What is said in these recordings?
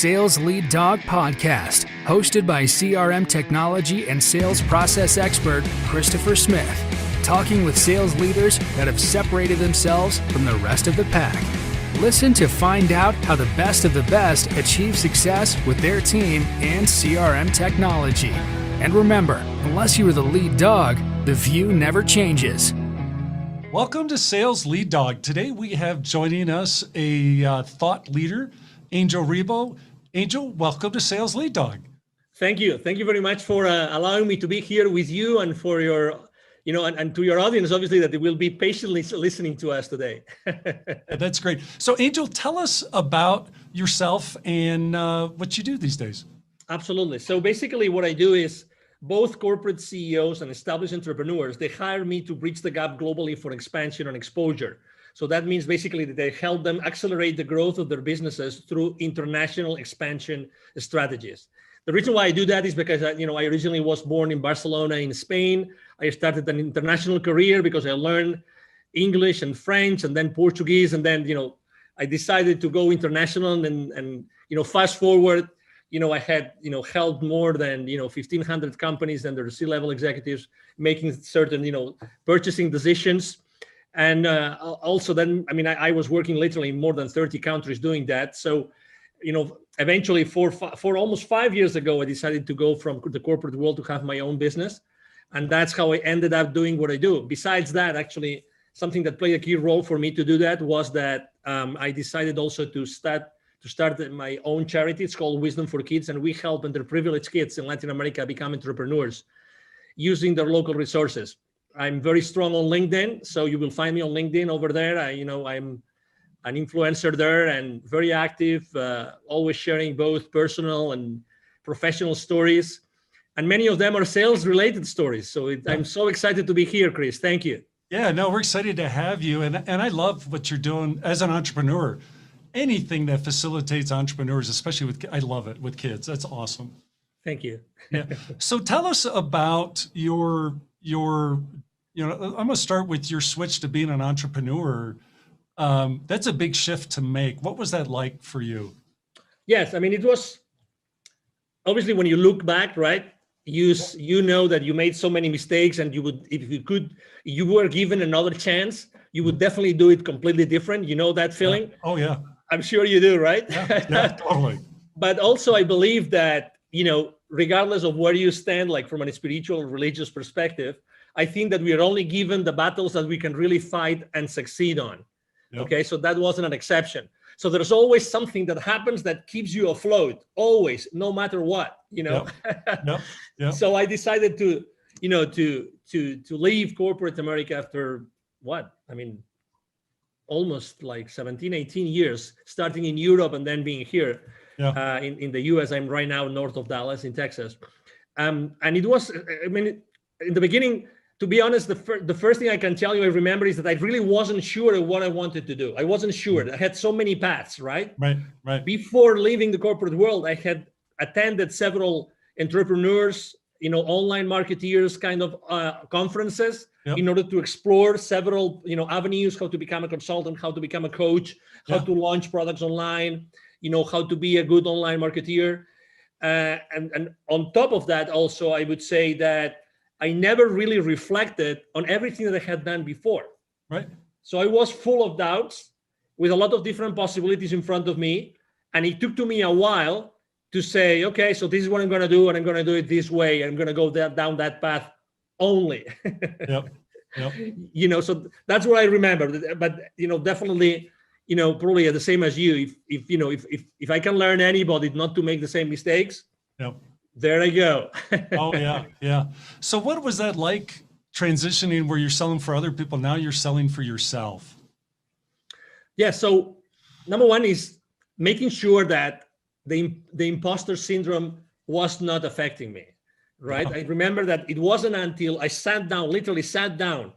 Sales Lead Dog Podcast, hosted by CRM technology and sales process expert Christopher Smith, talking with sales leaders that have separated themselves from the rest of the pack. Listen to find out how the best of the best achieve success with their team and CRM technology. And remember, unless you are the lead dog, the view never changes. Welcome to Sales Lead Dog. Today we have joining us a thought leader, Angel Ribo. Angel, welcome to Sales Lead Dog. Thank you. Thank you very much for allowing me to be here with you and for your, and to your audience, obviously, that they will be patiently listening to us today. That's great. So Angel, tell us about yourself and what you do these days. Absolutely. So basically what I do is both corporate CEOs and established entrepreneurs, they hire me to bridge the gap globally for expansion and exposure. So that means basically that they help them accelerate the growth of their businesses through international expansion strategies. The reason why I do that is because I originally was born in Barcelona in Spain. I started an international career because I learned English and French and then Portuguese. And then, I decided to go international and fast forward, I had, helped more than, 1,500 companies and their C-level executives making certain, purchasing decisions. And also then, I was working literally in more than 30 countries doing that. So, eventually for almost 5 years ago, I decided to go from the corporate world to have my own business. And that's how I ended up doing what I do. Besides that, actually, something that played a key role for me to do that was that I decided also to start my own charity. It's called Wisdom for Kids. And we help underprivileged kids in Latin America become entrepreneurs using their local resources. I'm very strong on LinkedIn, so you will find me on LinkedIn over there. I'm an influencer there and very active, always sharing both personal and professional stories. And many of them are sales-related stories. So I'm so excited to be here, Chris. Thank you. Yeah, no, we're excited to have you. And I love what you're doing as an entrepreneur. Anything that facilitates entrepreneurs, especially I love it with kids. That's awesome. Thank you. Yeah. So tell us about your I'm going to start with your switch to being an entrepreneur. That's a big shift to make. What was that like for you? Yes, it was obviously when you look back, right? You know that you made so many mistakes, and you would, if you were given another chance, you would definitely do it completely different. You know that feeling? Yeah. Oh yeah. I'm sure you do, right? Yeah, totally. But also I believe that, regardless of where you stand, like from a spiritual or religious perspective, I think that we are only given the battles that we can really fight and succeed on. Yep. Okay, so that wasn't an exception. So there's always something that happens that keeps you afloat, always, no matter what, Yep. Yep. So I decided to leave corporate America after almost like 17, 18 years, starting in Europe and then being here. Yeah. In the US. I'm right now north of Dallas in Texas. And it was, in the beginning, to be honest, the first thing I can tell you I remember is that I really wasn't sure of what I wanted to do. I wasn't sure. I had so many paths, right? Right. Before leaving the corporate world, I had attended several entrepreneurs, online marketeers kind of conferences. Yep. In order to explore several, avenues, how to become a consultant, how to become a coach, how to launch products online, how to be a good online marketeer. And on top of that, also, I would say that I never really reflected on everything that I had done before. Right. So I was full of doubts with a lot of different possibilities in front of me. And it took to me a while to say, okay, so this is what I'm going to do, and I'm going to do it this way. I'm going to go down that path only. Yep. So that's what I remember. But, definitely, probably the same as you. If I can learn anybody not to make the same mistakes, yep. There I go. Oh, yeah. So what was that like transitioning where you're selling for other people? Now you're selling for yourself. Yeah. So number one is making sure that the imposter syndrome was not affecting me, right? I remember that it wasn't until I literally sat down.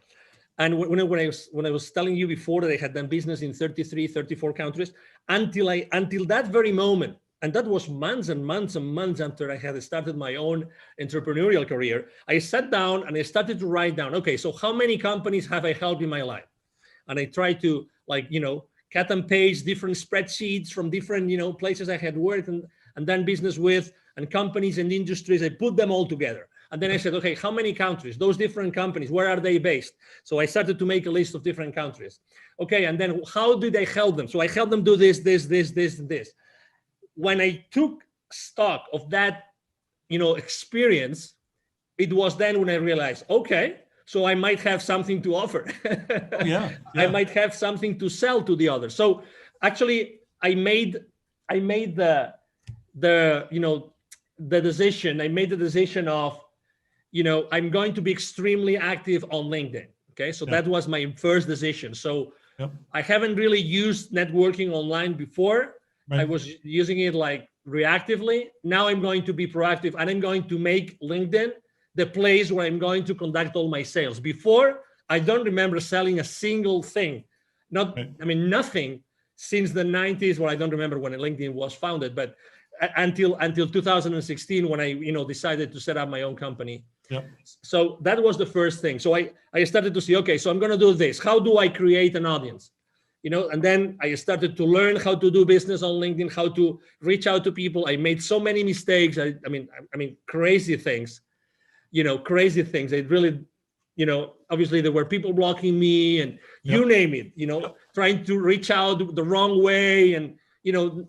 And when I was telling you before that I had done business in 33, 34 countries, until that very moment, and that was months and months and months after I had started my own entrepreneurial career, I sat down and I started to write down, okay, so how many companies have I helped in my life? And I tried to cut and paste different spreadsheets from different, places I had worked and done business with, and companies and industries. I put them all together. And then I said, okay, how many countries? Those different companies, where are they based? So I started to make a list of different countries. Okay, and then how did I help them? So I helped them do this, this, this, this, and this. When I took stock of that, experience, it was then when I realized, okay, so I might have something to offer. Yeah. I might have something to sell to the others. So actually, I made the decision. I made the decision of, I'm going to be extremely active on LinkedIn. Okay, so that was my first decision. So I haven't really used networking online before. Right. I was using it like reactively. Now I'm going to be proactive, and I'm going to make LinkedIn the place where I'm going to conduct all my sales. Before, I don't remember selling a single thing. Nothing since the 90s, where I don't remember when LinkedIn was founded, but until 2016, when I decided to set up my own company. Yep. So that was the first thing. So I started to see, okay, so I'm going to do this. How do I create an audience? And then I started to learn how to do business on LinkedIn, how to reach out to people. I made so many mistakes. I mean, crazy things. Crazy things. It really, obviously there were people blocking me, and you name it. Trying to reach out the wrong way, and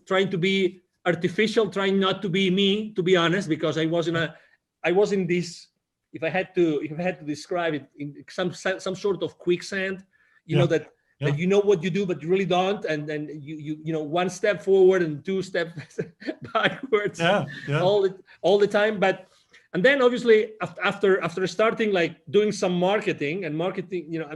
trying to be artificial, trying not to be me, to be honest, because I was in this. If I had to describe it, in some sort of quicksand, that you know what you do, but you really don't, and then you one step forward and two steps backwards, all the time. And then obviously after starting like doing some marketing, and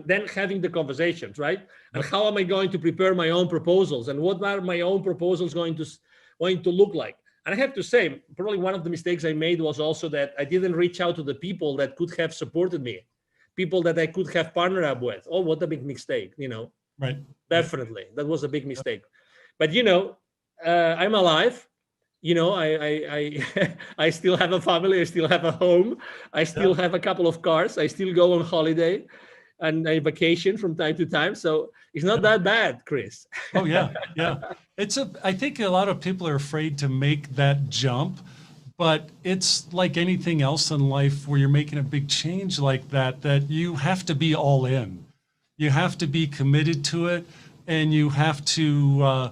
then having the conversations, right? And how am I going to prepare my own proposals, and what are my own proposals going to look like? And I have to say, probably one of the mistakes I made was also that I didn't reach out to the people that could have supported me, people that I could have partnered up with. Oh, what a big mistake, Right. Definitely. That was a big mistake. But, I'm alive. I still have a family. I still have a home. I still have a couple of cars. I still go on holiday and I vacation from time to time. So it's not that bad, Chris. Oh, yeah. Yeah. I think a lot of people are afraid to make that jump, but it's like anything else in life where you're making a big change like that you have to be all in. You have to be committed to it, and you have to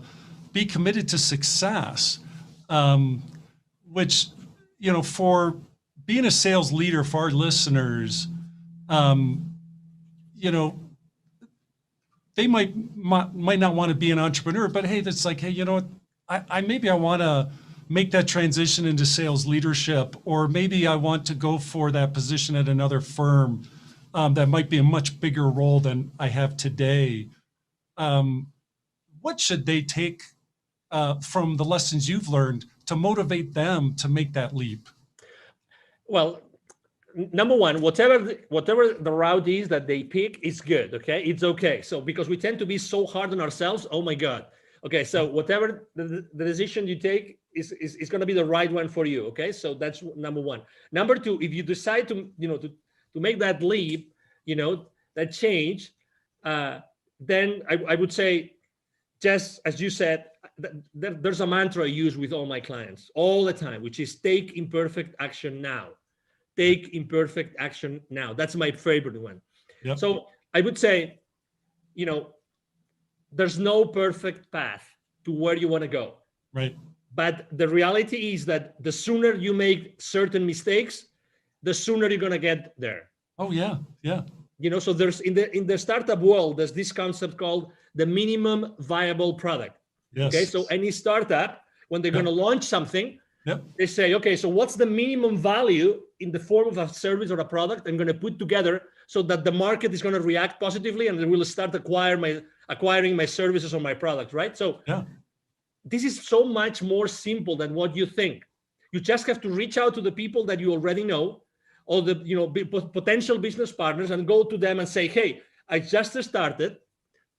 be committed to success, which, for being a sales leader, for our listeners, they might not want to be an entrepreneur, but hey, that's like, hey, I want to make that transition into sales leadership, or maybe I want to go for that position at another firm that might be a much bigger role than I have today. What should they take from the lessons you've learned to motivate them to make that leap? Well, number one, whatever the route is that they pick is good. Okay, it's okay. So because we tend to be so hard on ourselves, oh my God. Okay, so whatever the decision you take is going to be the right one for you. Okay, so that's number one. Number two, if you decide to make that leap, that change, then I would say, just as you said, there's a mantra I use with all my clients all the time, which is take imperfect action now. Take imperfect action now. That's my favorite one. Yep. So I would say, there's no perfect path to where you want to go. Right. But the reality is that the sooner you make certain mistakes, the sooner you're going to get there. Oh, yeah. Yeah. So there's in the startup world, there's this concept called the minimum viable product. Yes. Okay. So any startup, when they're going to launch something, they say, okay, so what's the minimum value in the form of a service or a product I'm going to put together so that the market is going to react positively and they will start acquiring my services or my product, right? So this is so much more simple than what you think. You just have to reach out to the people that you already know, or the potential business partners, and go to them and say, hey, I just started.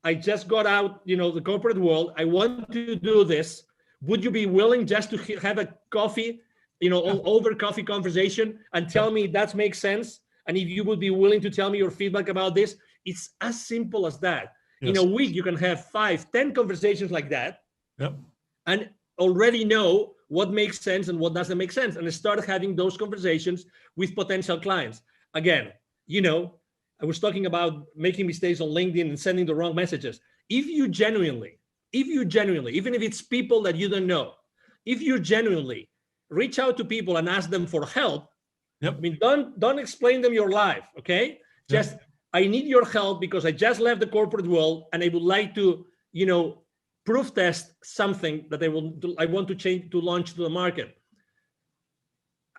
I just got out, the corporate world. I want to do this. Would you be willing just to have a coffee, over coffee conversation and tell me that makes sense? And if you would be willing to tell me your feedback about this, it's as simple as that. In a week, you can have 5, 10 conversations like that, Yep. and already know what makes sense and what doesn't make sense, and start having those conversations with potential clients. Again, I was talking about making mistakes on LinkedIn and sending the wrong messages. If you genuinely, even if it's people that you don't know, if you genuinely reach out to people and ask them for help, Yep. I mean, don't explain them your life, okay? Just, I need your help because I just left the corporate world and I would like to, proof test something that I want to change, to launch to the market.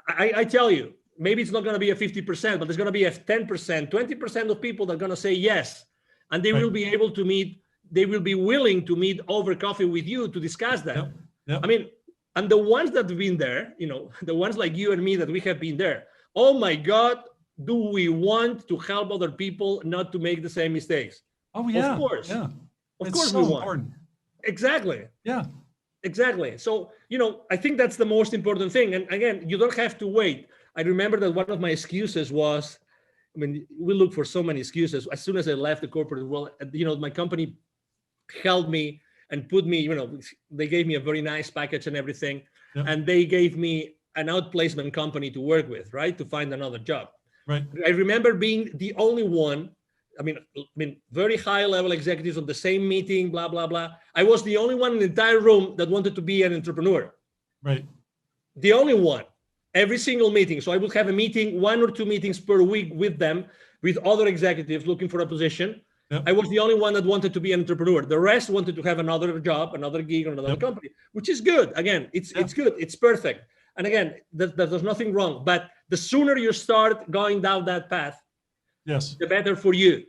I tell you, maybe it's not going to be a 50%, but there's going to be a 10%, 20% of people that are going to say yes. And they will be able to meet, they will be willing to meet over coffee with you to discuss that. Yep. Yep. I mean, and the ones that have been there, the ones like you and me that we have been there, oh my God, do we want to help other people not to make the same mistakes? Oh yeah. Of course. Yeah. Of It's course so we want. important. Exactly. Yeah. Exactly. So, I think that's the most important thing. And again, you don't have to wait. I remember that one of my excuses was, we look for so many excuses. As soon as I left the corporate world, my company held me and put me, they gave me a very nice package and everything. Yep. And they gave me an outplacement company to work with, right? To find another job. Right. I remember being the only one. I mean, very high level executives on the same meeting, blah, blah, blah. I was the only one in the entire room that wanted to be an entrepreneur. Right. The only one, every single meeting. So I would have a meeting, 1 or 2 meetings per week with them, with other executives looking for a position. Yep. I was the only one that wanted to be an entrepreneur. The rest wanted to have another job, another gig, or another company, which is good. Again, it's good. It's perfect. And again, there's nothing wrong. But the sooner you start going down that path, Yes. the better for you.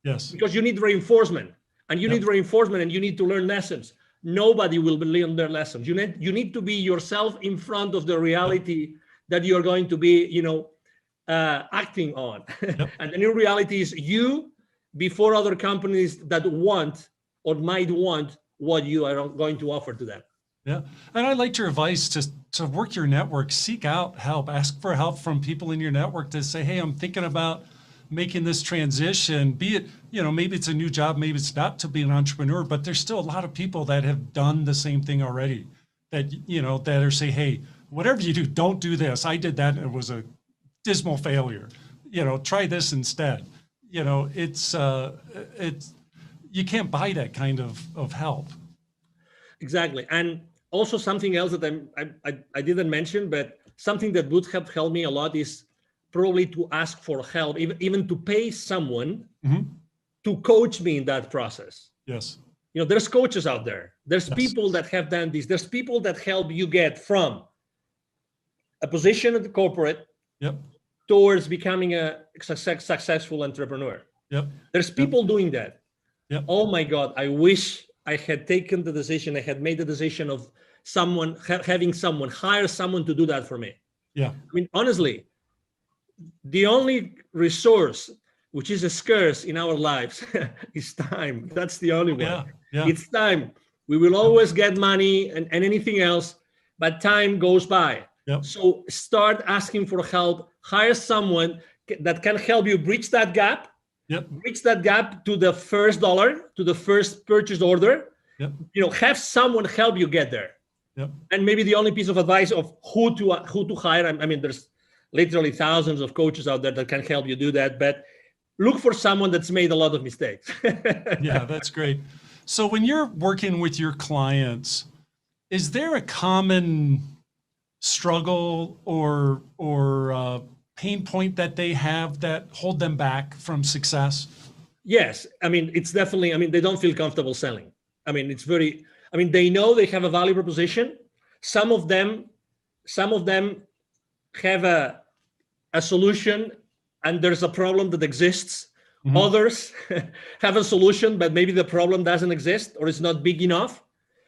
Yes. Because you need reinforcement, and you need reinforcement, and you need to learn lessons. Nobody will learn their lessons. You need to be yourself in front of the reality that you're going to be, acting on. And the new reality is you before other companies that want or might want what you are going to offer to them. Yeah. And I liked your advice to work your network, seek out help, ask for help from people in your network to say, hey, I'm thinking about making this transition, be it, maybe it's a new job, maybe it's not to be an entrepreneur, but there's still a lot of people that have done the same thing already that, that are say, hey, whatever you do, don't do this. I did that and it was a dismal failure. Try this instead. It's you can't buy that kind of help. Exactly. And also something else that I didn't mention, but something that would have helped me a lot is probably to ask for help, even to pay someone to coach me in that process. Yes. There's coaches out there. There's people that have done this. There's people that help you get from a position at the corporate towards becoming a successful entrepreneur. There's people doing that. Oh my God, I wish I had taken the decision. I had made the decision of having someone hire someone to do that for me. Yeah. Honestly, the only resource which is scarce in our lives is time. That's the only one. It's time. We will always get money and anything else, but time goes by. So start asking for help. Hire someone that can help you bridge that gap. Bridge that gap to the first dollar, to the first purchase order. Have someone help you get there. And maybe the only piece of advice of who to hire. There's literally thousands of coaches out there that can help you do that, but look for someone that's made a lot of mistakes. Yeah, that's great. So when you're working with your clients, is there a common struggle or pain point that they have that hold them back from success? Yes. It's definitely, they don't feel comfortable selling. They know they have a value proposition. Some of them have a solution and there's a problem that exists. Others have a solution, but maybe the problem doesn't exist or it's not big enough.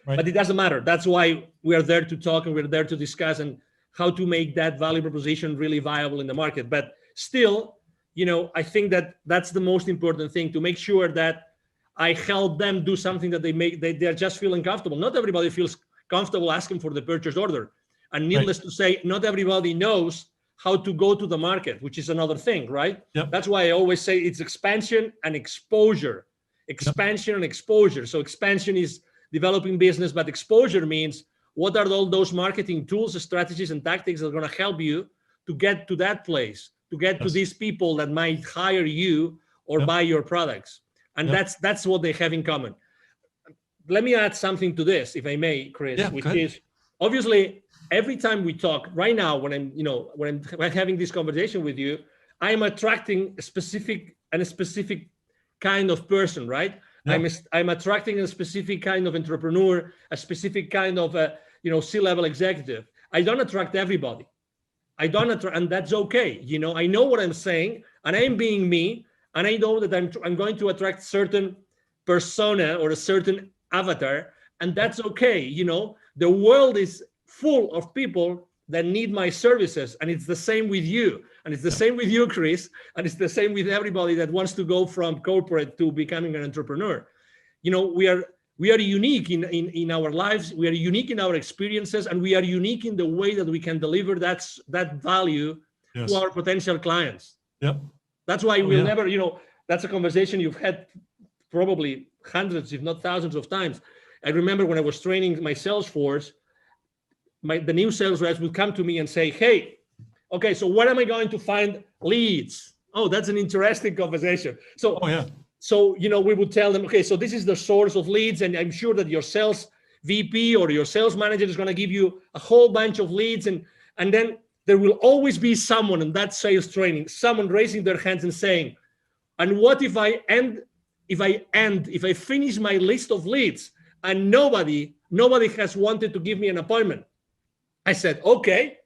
But it doesn't matter. That's why we are there to talk and we're there to discuss and how to make that value proposition really viable in the market. But still, I think that that's the most important thing, to make sure that I help them do something that they're just feeling comfortable. Not everybody feels comfortable asking for the purchase order. And needless to say, not everybody knows how to go to the market, which is another thing, right? That's why I always say it's expansion and exposure. expansion and exposure. So expansion is developing business, but exposure means what are all those marketing tools, strategies, and tactics that are going to help you to get to that place, to get to these people that might hire you or buy your products. And that's what they have in common. Let me add something to this, if I may, Chris, which is obviously every time we talk right now, when I'm having this conversation with you, I'm attracting a specific kind of person, right? I'm attracting a specific kind of entrepreneur, a specific kind of C-level executive. I don't attract everybody. And that's okay. I know what I'm saying, and I'm being me, and I know that I'm going to attract certain persona or a certain avatar, and that's okay. The world is full of people that need my services, and it's the same with you, and it's the same with you, Chris, and it's the same with everybody that wants to go from corporate to becoming an entrepreneur. We are unique in our lives, we are unique in our experiences, and we are unique in the way that we can deliver that value to our potential clients. That's why we'll never, that's a conversation you've had probably hundreds, if not thousands of times. I remember when I was training my sales force, the new sales reps would come to me and say, hey, okay, so where am I going to find leads? Oh, that's an interesting conversation. So, we would tell them, okay, so this is the source of leads, and I'm sure that your sales VP or your sales manager is going to give you a whole bunch of leads, and then there will always be someone in that sales training, someone raising their hands and saying, and what if I finish my list of leads and nobody has wanted to give me an appointment? I said, okay,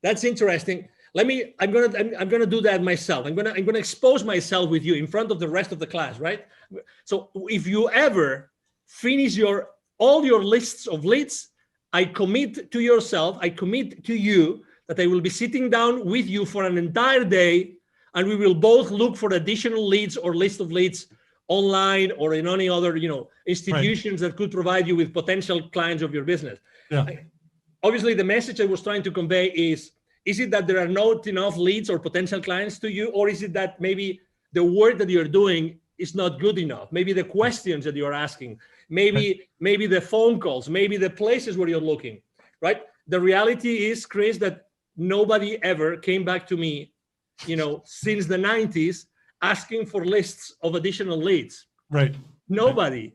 that's interesting. I'm gonna do that myself. I'm gonna expose myself with you in front of the rest of the class, right? So if you ever finish all your lists of leads, I commit to you that I will be sitting down with you for an entire day, and we will both look for additional leads or list of leads online or in any other institutions that could provide you with potential clients of your business. Obviously, the message I was trying to convey is it that there are not enough leads or potential clients to you, or is it that maybe the work that you're doing is not good enough? Maybe the questions that you're asking, maybe the phone calls, maybe the places where you're looking, right? The reality is, Chris, that nobody ever came back to me, since the 90s asking for lists of additional leads. Right. Nobody.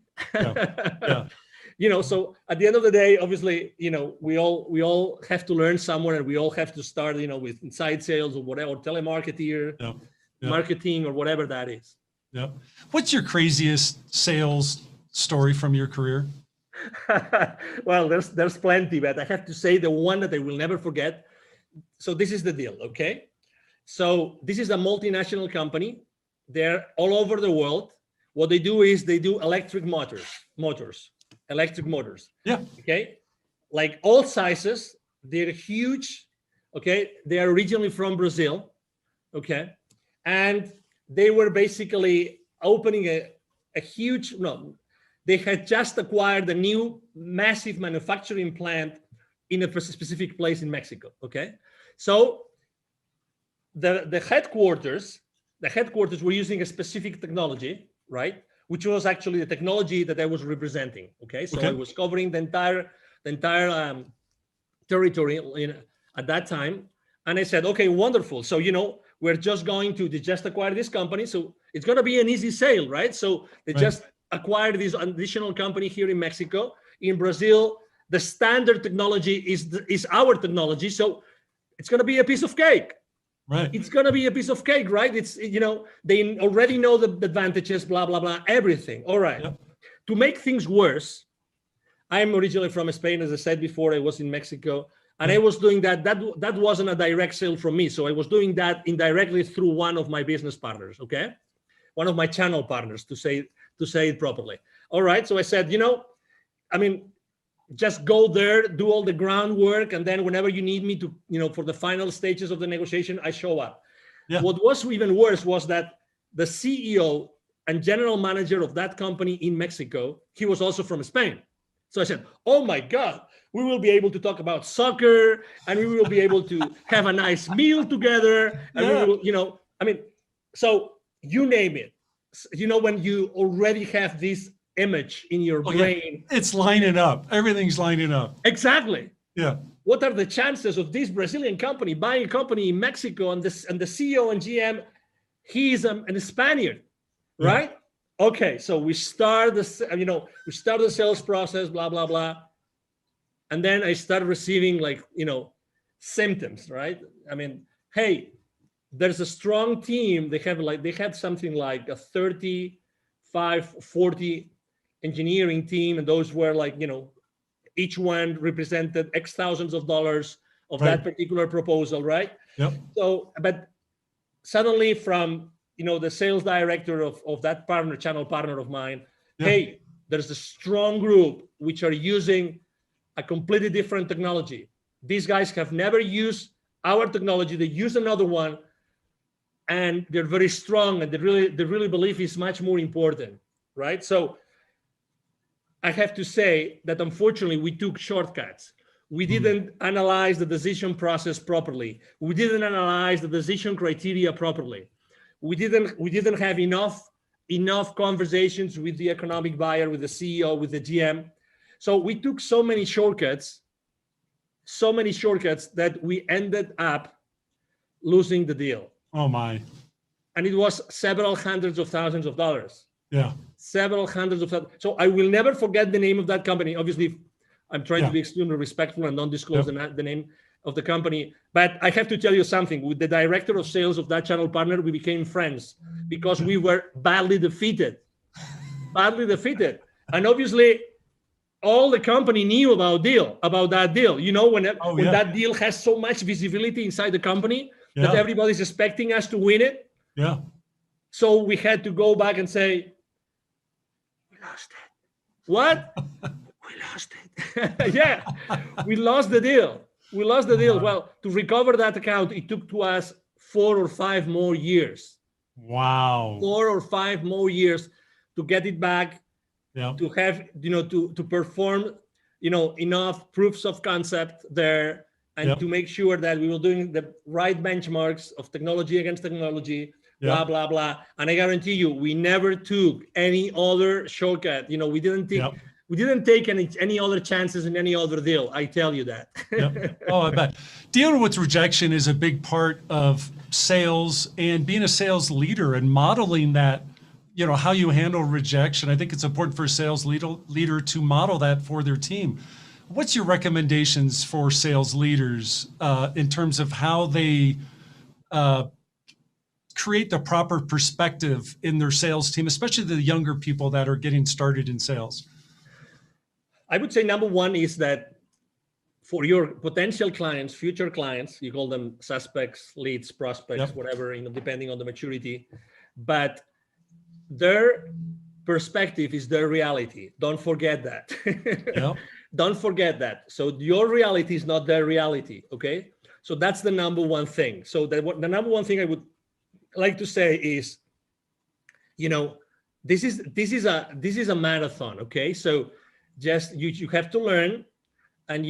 So at the end of the day, obviously, we all have to learn somewhere, and we all have to start, with inside sales or whatever, or telemarketer, marketing, or whatever that is. What's your craziest sales story from your career? Well, there's plenty, but I have to say the one that I will never forget. So this is the deal, okay? So this is a multinational company. They're all over the world. What they do is they do electric motors. Okay, like all sizes. They're huge. Okay, they are originally from Brazil. Okay, and they were basically opening a huge. No, they had just acquired a new massive manufacturing plant in a specific place in Mexico. Okay, so the headquarters were using a specific technology, right? Which was actually the technology that I was representing. Okay, so I was covering the entire territory at that time, and I said, okay, wonderful. So we're just going to just acquire this company, so it's going to be an easy sale, right? So they just acquired this additional company here in Mexico. In Brazil, the standard technology is our technology, so it's going to be a piece of cake. Right. It's going to be a piece of cake, right? It's, they already know the advantages, blah, blah, blah, everything. All right. To make things worse, I'm originally from Spain. As I said before, I was in Mexico, and I was doing that. That wasn't a direct sale from me. So I was doing that indirectly through one of my business partners. Okay. One of my channel partners, to say it properly. All right. So I said, just go there, do all the groundwork, and then whenever you need me to, for the final stages of the negotiation, I show up. What was even worse was that the CEO and general manager of that company in Mexico, he was also from Spain. So I said, oh my God, we will be able to talk about soccer, and we will be able to have a nice meal together. And we will, so you name it. when you already have this image in your brain. Yeah. It's lining up. Everything's lining up. Exactly. Yeah. What are the chances of this Brazilian company buying a company in Mexico, and the CEO and GM, he is a Spaniard, right? Yeah. Okay, so we start the sales process, blah blah blah, and then I start receiving symptoms, right? I mean, hey, there's a strong team. They had something like a 35, 40 engineering team, and those were each one represented X thousands of dollars of that particular proposal, right? Yep. So, but suddenly from, the sales director of that channel partner of mine, hey, there's a strong group which are using a completely different technology. These guys have never used our technology. They use another one, and they're very strong, and they really believe it's much more important, right? So I have to say that unfortunately we took shortcuts. We didn't analyze the decision process properly. We didn't analyze the decision criteria properly. We didn't have enough conversations with the economic buyer, with the CEO, with the GM. So we took so many shortcuts that we ended up losing the deal. Oh my. And it was several hundreds of thousands of dollars. Yeah. Several hundreds of thousands. So I will never forget the name of that company. Obviously, I'm trying to be extremely respectful and don't disclose the name of the company. But I have to tell you something. With the director of sales of that channel partner, we became friends because we were badly defeated. And obviously, all the company knew about that deal. When that deal has so much visibility inside the company that everybody's expecting us to win it. Yeah. So we had to go back and say, we lost it. What? We lost it. Yeah, we lost the deal. Well, to recover that account, it took to us 4 or 5 more years. Wow. 4 or 5 more years to get it back, to have, to perform, enough proofs of concept there, and to make sure that we were doing the right benchmarks of technology against technology, blah, blah, blah. And I guarantee you, we never took any other shortcut. We didn't take any other chances in any other deal. I tell you that. Oh, I bet. Dealing with rejection is a big part of sales, and being a sales leader and modeling that, how you handle rejection. I think it's important for a sales leader to model that for their team. What's your recommendations for sales leaders in terms of how they create the proper perspective in their sales team, especially the younger people that are getting started in sales? I would say number one is that for your potential clients, future clients, you call them suspects, leads, prospects, whatever, depending on the maturity, but their perspective is their reality. Don't forget that. Don't forget that. So your reality is not their reality. Okay. So that's the number one thing. So the number one thing I would like to say is, this is a marathon. Okay. So just you have to learn, and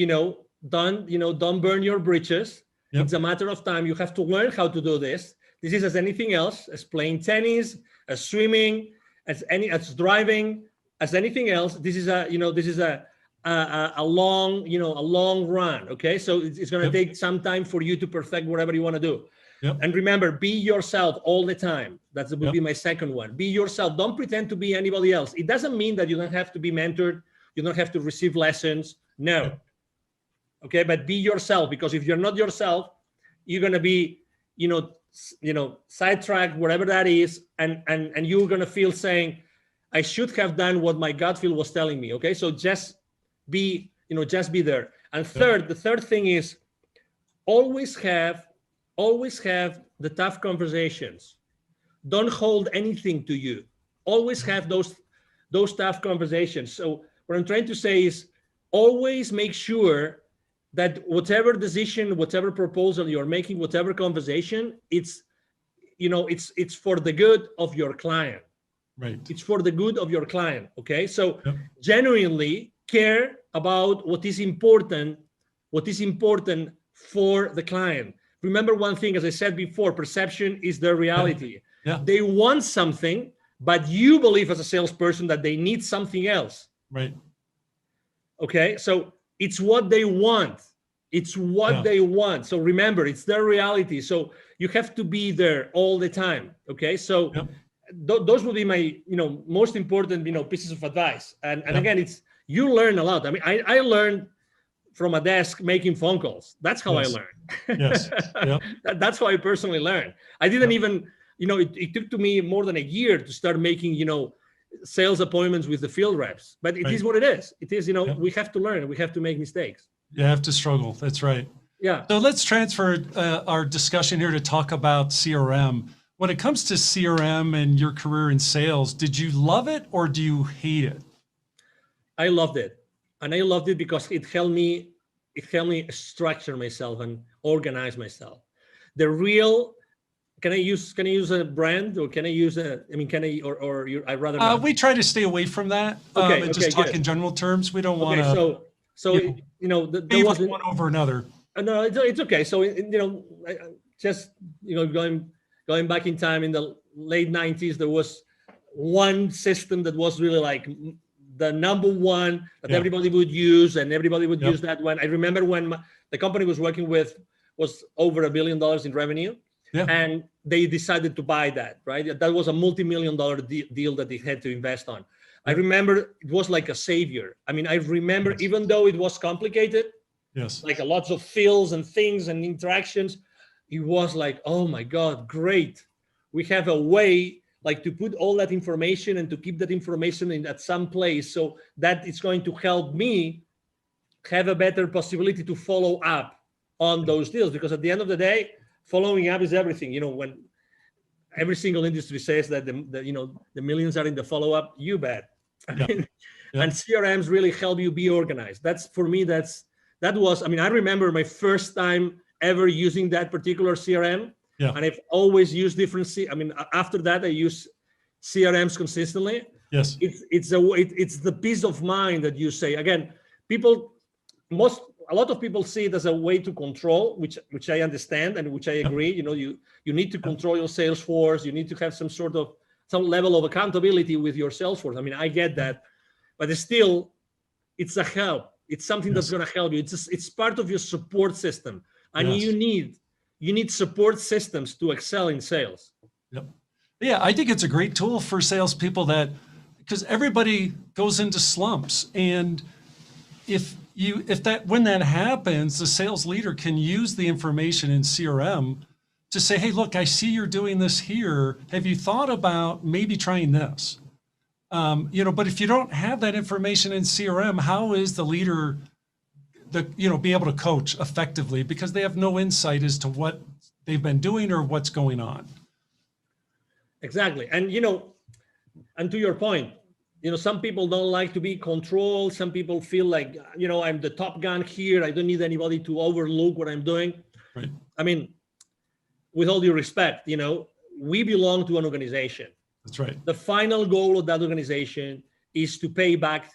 don't burn your bridges. It's a matter of time. You have to learn how to do this. This is as anything else, as playing tennis, as swimming, as driving, as anything else. This is a long run. Okay, so it's going to take some time for you to perfect whatever you want to do. And remember, be yourself all the time. That would be my second one. Be yourself. Don't pretend to be anybody else. It doesn't mean that you don't have to be mentored. You don't have to receive lessons. No. Okay, but be yourself, because if you're not yourself, you're going to be, sidetracked, whatever that is, and you're going to feel saying, I should have done what my gut feel was telling me. Okay, so just be there. And the third thing is always have the tough conversations. Don't hold anything to you. Always have those tough conversations. So what I'm trying to say is always make sure that whatever decision, whatever proposal you're making, whatever conversation, it's for the good of your client. Right. It's for the good of your client. Okay. So genuinely care about what is important for the client. Remember one thing, as I said before, perception is their reality. They want something, but you believe as a salesperson that they need something else. Right. Okay. So it's what they want. It's what they want. So remember, it's their reality. So you have to be there all the time. Okay. So those would be my, most important, pieces of advice. And again, you learn a lot. I mean, I learned from a desk making phone calls. That's how I learned. Yes. Yep. That's how I personally learned. I didn't even, it took to me more than a year to start making, sales appointments with the field reps, but it is what it is. It is, we have to learn, we have to make mistakes. You have to struggle. That's right. Yeah. So let's transfer our discussion here to talk about CRM. When it comes to CRM and your career in sales, did you love it or do you hate it? I loved it. And I loved it because it helped me structure myself and organize myself. The real, can I use a brand, or can I use I'd rather not? We try to stay away from that. And just talk in general terms. We don't want to. So there wasn't one over another. No, it's okay. So just going back in time in the late 90s, there was one system that was really like the number one that everybody would use, and everybody would use that one. I remember when the company was working with was over $1 billion in revenue, and they decided to buy that. Right, that was a multi-million-dollar deal that they had to invest on. I remember it was like a savior. I mean, I remember even though it was complicated, like lots of fields and things and interactions, it was like, oh my God, great. We have a way like to put all that information and to keep that information in at some place so that it's going to help me have a better possibility to follow up on those deals. Because at the end of the day, following up is everything. When every single industry says that the millions are in the follow-up, you bet. And CRMs really help you be organized. That's for me, that was, I remember my first time ever using that particular CRM. And I've always used different. After that, I use CRMs consistently. Yes, it's the peace of mind that you say. Again, a lot of people see it as a way to control, which I understand and which I agree. You need to control your sales force. You need to have some level of accountability with your sales force. I get that, but it's a help. It's something that's going to help you. It's part of your support system, and you need support systems to excel in sales. Yeah, I think it's a great tool for salespeople because everybody goes into slumps, and when that happens, the sales leader can use the information in CRM to say, hey, look, I see you're doing this here. Have you thought about maybe trying this? But if you don't have that information in CRM, how is the leader be able to coach effectively, because they have no insight as to what they've been doing or what's going on? Exactly. And, and to your point, some people don't like to be controlled. Some people feel like, I'm the top gun here. I don't need anybody to overlook what I'm doing. Right. With all due respect, we belong to an organization. That's right. The final goal of that organization is to pay back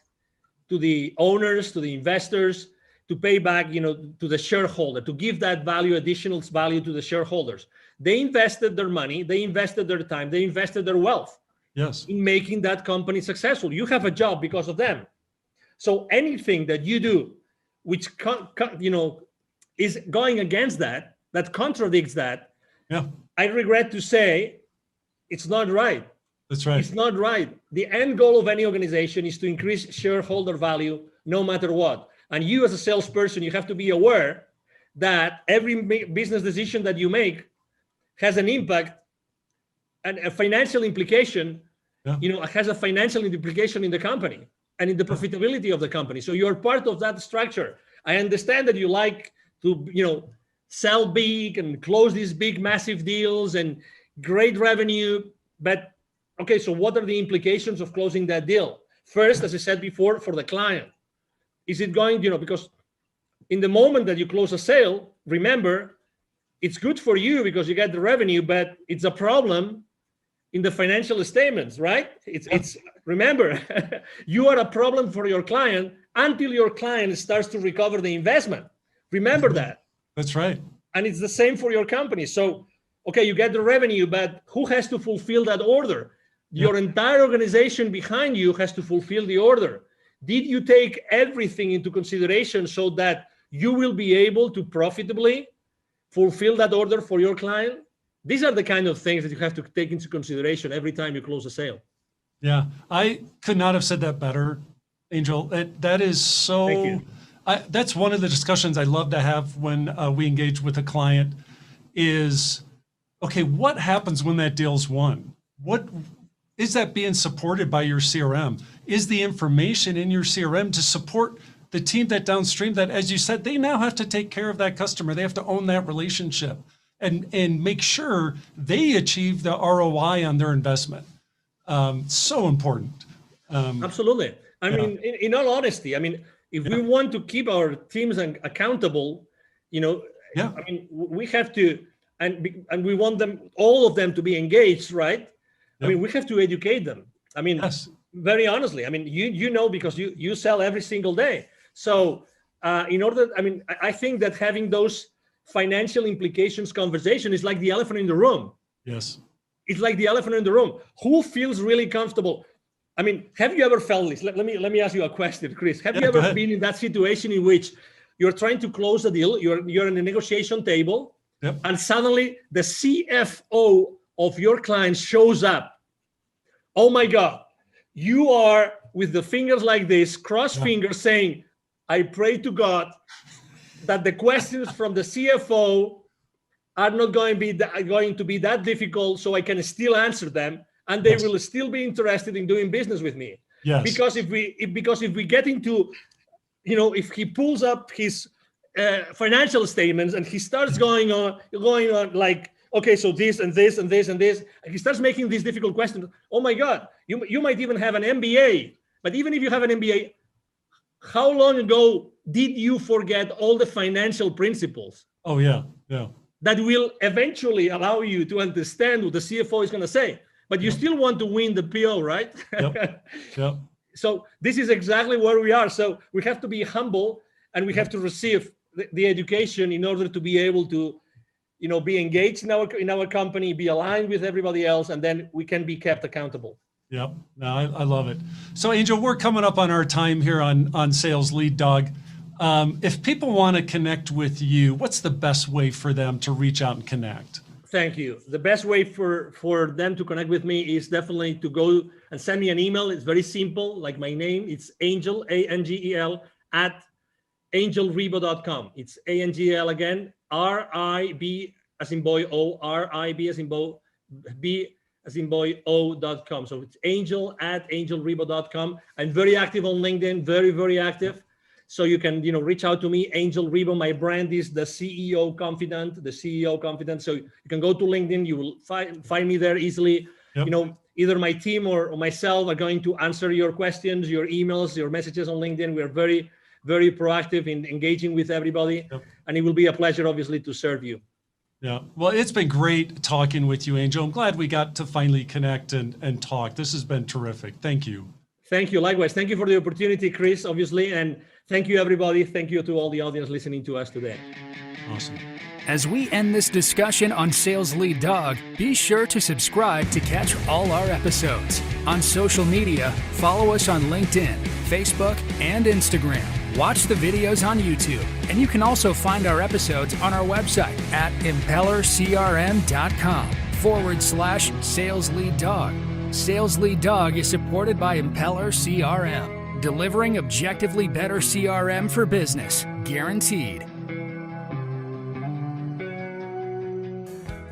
to the owners, to the investors, to pay back, to the shareholder, to give that additional value to the shareholders. They invested their money, they invested their time, they invested their wealth in making that company successful. You have a job because of them. So anything that you do, which is going against that contradicts that, I regret to say, it's not right. That's right. It's not right. The end goal of any organization is to increase shareholder value no matter what. And you as a salesperson, you have to be aware that every business decision that you make has an impact and a financial implication, has a financial implication in the company and in the profitability of the company. So you're part of that structure. I understand that you like to, sell big and close these big, massive deals and great revenue. But okay, so what are the implications of closing that deal? First, as I said before, for the client, is it going, because in the moment that you close a sale, remember, it's good for you because you get the revenue, but it's a problem in the financial statements, right? It's remember, you are a problem for your client until your client starts to recover the investment. Remember that. That's right. And it's the same for your company. So, okay, you get the revenue, but who has to fulfill that order? Your entire organization behind you has to fulfill the order. Did you take everything into consideration so that you will be able to profitably fulfill that order for your client? These are the kind of things that you have to take into consideration every time you close a sale. Yeah, I could not have said that better, Angel. That is so. Thank you. That's one of the discussions I love to have when we engage with a client is, okay, what happens when that deal's won? What is that being supported by your CRM? Is the information in your CRM to support the team that downstream that, as you said, they now have to take care of that customer. They have to own that relationship and make sure they achieve the ROI on their investment. So important. Absolutely. I mean, in all honesty, I mean, if we want to keep our teams accountable, I mean, we have to, and we want them, all of them, to be engaged, right? I mean, we have to educate them. I mean, very honestly, I mean, you know, because you sell every single day. So I think that having those financial implications conversation is like the elephant in the room. Yes. It's like the elephant in the room. Who feels really comfortable? I mean, have you ever felt this? Let me ask you a question, Chris. Have you ever been in that situation in which you're trying to close a deal, you're in a negotiation table, and suddenly the CFO of your client shows up? Oh my God, you are with the fingers like this, cross fingers, saying, I pray to God that the questions from the CFO are not going to be that difficult, so I can still answer them, and they will still be interested in doing business with me. Yes. Because if we get into, if he pulls up his financial statements and he starts going on like, okay, so this and this and this and this, and he starts making these difficult questions. Oh my God, you might even have an MBA, but even if you have an MBA, how long ago did you forget all the financial principles? Oh yeah. That will eventually allow you to understand what the CFO is going to say, but you still want to win the PO, right? Yep. So this is exactly where we are. So we have to be humble, and we have to receive the education in order to be able to, be engaged in our company, be aligned with everybody else, and then we can be kept accountable. Yep. No, I love it. So Angel, we're coming up on our time here on Sales Lead Dog. If people want to connect with you, what's the best way for them to reach out and connect? Thank you. The best way for them to connect with me is definitely to go and send me an email. It's very simple, like my name. It's Angel, Angel, at angelribo.com. It's ANGL again, RIB as in boy, O, RIB as in boy, B as in boy, O.com. So it's Angel at angelribo.com. I'm very active on LinkedIn, very, very active. So you can, reach out to me, Angel Ribo. My brand is the CEO Confidant, So you can go to LinkedIn. You will find me there easily. Yep. Either my team or myself are going to answer your questions, your emails, your messages on LinkedIn. We are very, very proactive in engaging with everybody. Yep. And it will be a pleasure, obviously, to serve you. Yeah. Well, it's been great talking with you, Angel. I'm glad we got to finally connect and talk. This has been terrific. Thank you. Thank you. Likewise. Thank you for the opportunity, Chris, obviously. And thank you, everybody. Thank you to all the audience listening to us today. Awesome. As we end this discussion on Sales Lead Dog, be sure to subscribe to catch all our episodes. On social media, follow us on LinkedIn, Facebook, and Instagram. Watch the videos on YouTube, and you can also find our episodes on our website at impellercrm.com/Sales Lead Dog. Sales Lead Dog is supported by Impeller CRM, delivering objectively better CRM for business, guaranteed.